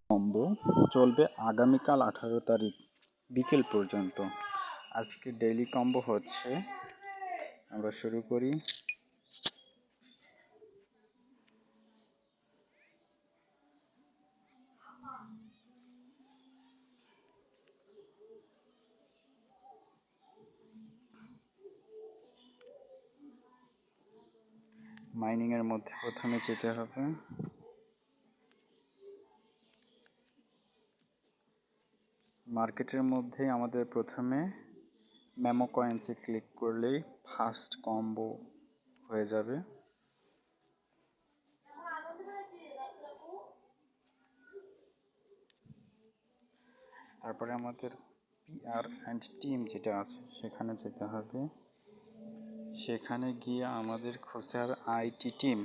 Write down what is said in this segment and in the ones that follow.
Combo চলবে আগামীকাল 18 তারিখ বিকেল পর্যন্ত। আজকে ডেইলি কম্বো হচ্ছে, আমরা শুরু করি। মাইনিং এর মধ্যে প্রথমে যেতে হবে। মার্কেটের মধ্যে আমাদের প্রথমে মেমো কয়েন্সে ক্লিক করলেই ফার্স্ট কম্বো হয়ে যাবে। তারপরে আমাদের পিআর অ্যান্ড টিম যেটা আছে সেখানে যেতে হবে। সেখানে গিয়ে আমাদের খুঁজতে হবে আইটি টিম।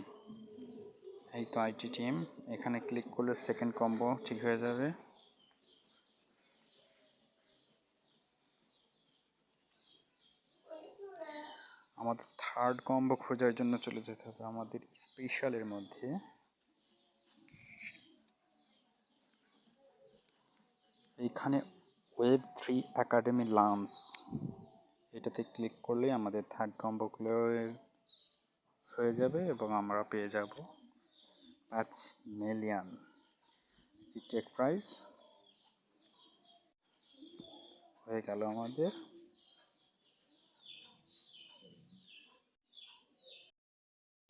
এই তো আইটি টিম, এখানে ক্লিক করলে সেকেন্ড কম্বো ঠিক হয়ে যাবে। আমাদের থার্ড কম্বো খোঁজার জন্য চলে যেতে হবে আমাদের স্পেশালের মধ্যে। এইখানে Web3 একাডেমি লঞ্চ, এটাতে ক্লিক করলেই আমাদের থার্ড কম্বোগুলো হয়ে যাবে এবং আমরা পেয়ে যাব 5 মিলিয়ন টেক প্রাইস হয়ে গেল আমাদের।